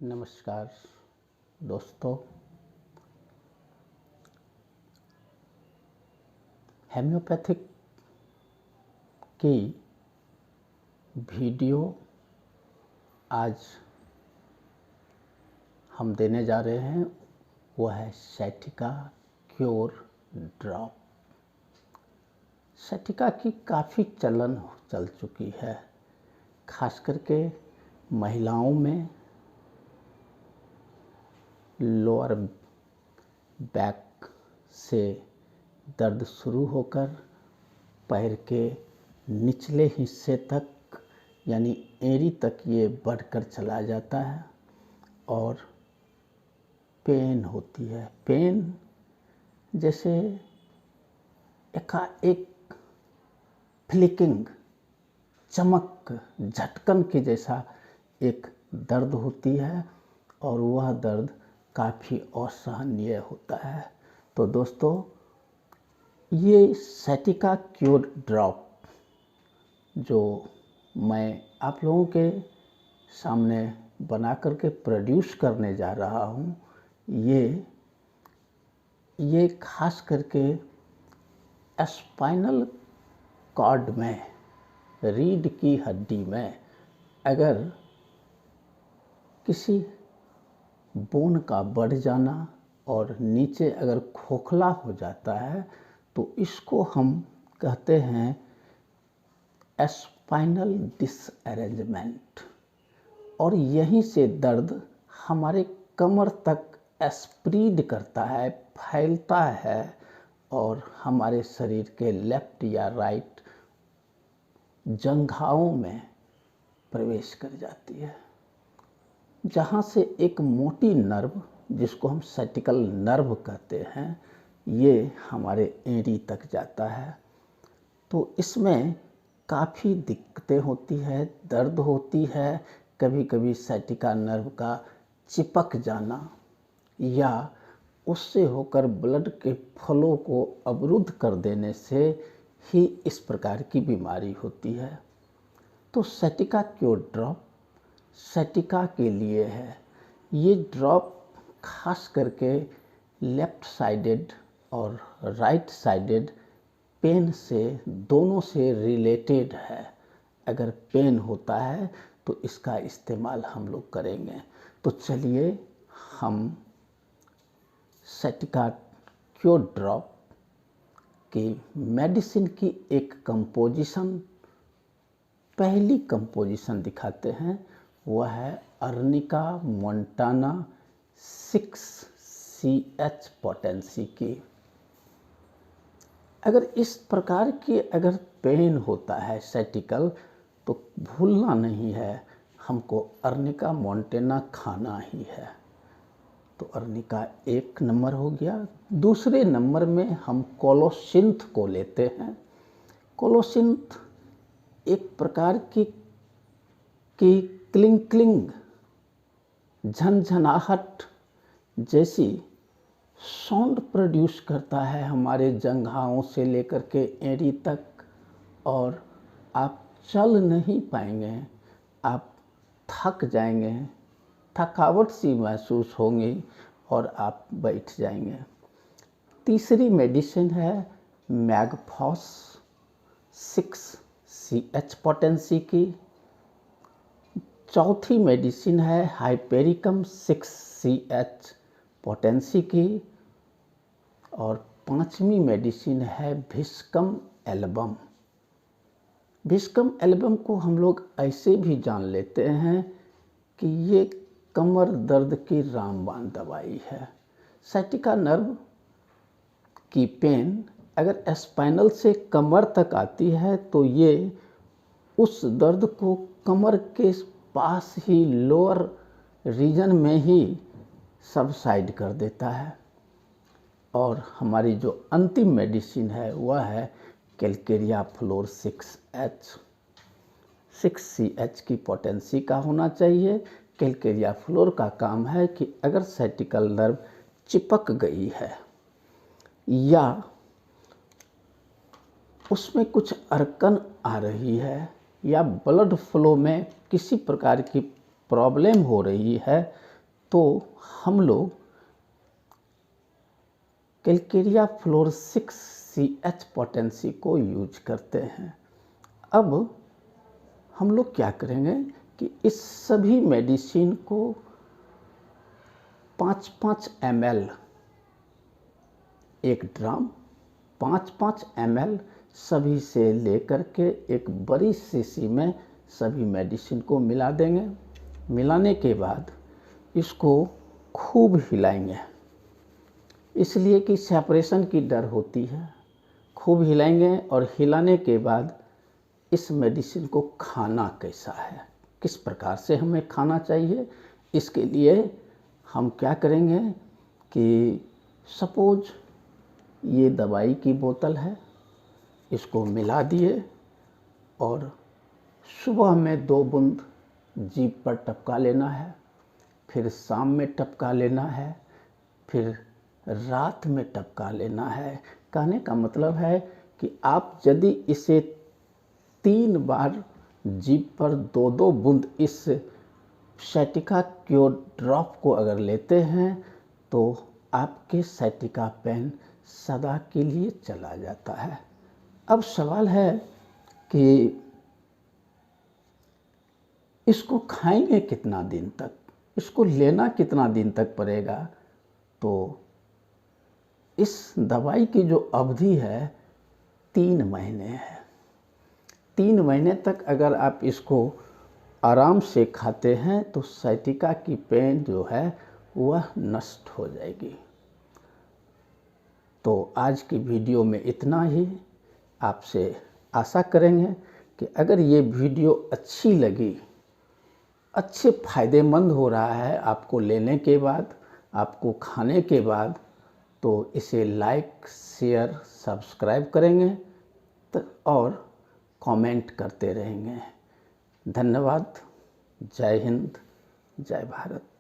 नमस्कार दोस्तों। हेम्योपैथिक की वीडियो आज हम देने जा रहे हैं, वो है सैटिका क्योर ड्रॉप। सैटिका की काफ़ी चलन चल चुकी है, खास करके महिलाओं में। लोअर बैक से दर्द शुरू होकर पैर के निचले हिस्से तक यानी एड़ी तक ये बढ़कर चला जाता है और पेन होती है। पेन जैसे एकाएक फ्लिकिंग, चमक, झटकन के जैसा एक दर्द होती है और वह दर्द काफ़ी असहनीय होता है। तो दोस्तों, ये सैटिका क्योर ड्रॉप जो मैं आप लोगों के सामने बना करके प्रोड्यूस करने जा रहा हूँ, ये खास करके स्पाइनल कॉर्ड में, रीढ़ की हड्डी में अगर किसी बोन का बढ़ जाना और नीचे अगर खोखला हो जाता है तो इसको हम कहते हैं स्पाइनल डिसअरेंजमेंट। और यहीं से दर्द हमारे कमर तक स्प्रेड करता है, फैलता है और हमारे शरीर के लेफ्ट या राइट जंघाओं में प्रवेश कर जाती है, जहाँ से एक मोटी नर्व, जिसको हम सैटिकल नर्व कहते हैं, ये हमारे एड़ी तक जाता है। तो इसमें काफ़ी दिक्कतें होती है, दर्द होती है। कभी कभी सैटिका नर्व का चिपक जाना या उससे होकर ब्लड के फ्लो को अवरुद्ध कर देने से ही इस प्रकार की बीमारी होती है। तो सैटिका क्योर ड्रॉप सैटिका के लिए है। ये ड्रॉप खास करके लेफ्ट साइडेड और राइट साइडेड पेन से, दोनों से रिलेटेड है। अगर पेन होता है तो इसका इस्तेमाल हम लोग करेंगे। तो चलिए हम सैटिका क्योर ड्रॉप की मेडिसिन की एक कंपोजिशन, पहली कंपोजिशन दिखाते हैं। वह है अर्निका मोंटाना 6CH पोटेंसी की। अगर इस प्रकार की अगर पेन होता है सैटिकल, तो भूलना नहीं है, हमको अर्निका मोंटाना खाना ही है। तो अर्निका एक नंबर हो गया। दूसरे नंबर में हम कोलोसिंथ को लेते हैं। कोलोसिंथ एक प्रकार की क्लिंग झनझनाहट जैसी साउंड प्रोड्यूस करता है हमारे जंघाओं से लेकर के एड़ी तक, और आप चल नहीं पाएंगे, आप थक जाएंगे, थकावट सी महसूस होगी और आप बैठ जाएंगे। तीसरी मेडिसिन है मैगफॉस 6CH पोटेंसी की। चौथी मेडिसिन है हाइपेरिकम 6CH पोटेंसी की। और पांचवी मेडिसिन है भिस्कम एल्बम। भिस्कम एल्बम को हम लोग ऐसे भी जान लेते हैं कि ये कमर दर्द की रामबाण दवाई है। सैटिका नर्व की पेन अगर स्पाइनल से कमर तक आती है तो ये उस दर्द को कमर के पास ही, लोअर रीजन में ही सबसाइड कर देता है। और हमारी जो अंतिम मेडिसिन है वह है कैलकेरिया फ्लोर 6CH की पोटेंसी का होना चाहिए। कैलकेरिया फ्लोर का काम है कि अगर सैटिकल नर्व चिपक गई है या उसमें कुछ अड़कन आ रही है या ब्लड फ्लो में किसी प्रकार की प्रॉब्लम हो रही है, तो हम लोग कैलकेरिया फ्लोरोसिस CH पोटेंसी को यूज करते हैं। अब हम लोग क्या करेंगे कि इस सभी मेडिसिन को 5-5 ml, एक ड्राम 5-5 ml सभी से लेकर के एक बड़ी शीशी में सभी मेडिसिन को मिला देंगे। मिलाने के बाद इसको खूब हिलाएंगे, इसलिए कि सेपरेशन की डर होती है। खूब हिलाएंगे और हिलाने के बाद इस मेडिसिन को खाना कैसा है, किस प्रकार से हमें खाना चाहिए, इसके लिए हम क्या करेंगे कि सपोज ये दवाई की बोतल है, इसको मिला दिए और सुबह में 2 बूंद जीभ पर टपका लेना है, फिर शाम में टपका लेना है, फिर रात में टपका लेना है। कहने का मतलब है कि आप यदि इसे 3 बार जीभ पर 2-2 बूंद इस साइटिका क्योर ड्रॉप को अगर लेते हैं तो आपके साइटिका पेन सदा के लिए चला जाता है। अब सवाल है कि इसको खाएंगे कितना दिन तक, इसको लेना कितना दिन तक पड़ेगा। तो इस दवाई की जो अवधि है 3 महीने है। 3 महीने तक अगर आप इसको आराम से खाते हैं तो साइटिका की पेन जो है वह नष्ट हो जाएगी। तो आज की वीडियो में इतना ही। आपसे आशा करेंगे कि अगर ये वीडियो अच्छी लगी, अच्छे फ़ायदेमंद हो रहा है आपको लेने के बाद, आपको खाने के बाद, तो इसे लाइक, शेयर, सब्सक्राइब करेंगे और कमेंट करते रहेंगे। धन्यवाद। जय हिंद, जय भारत।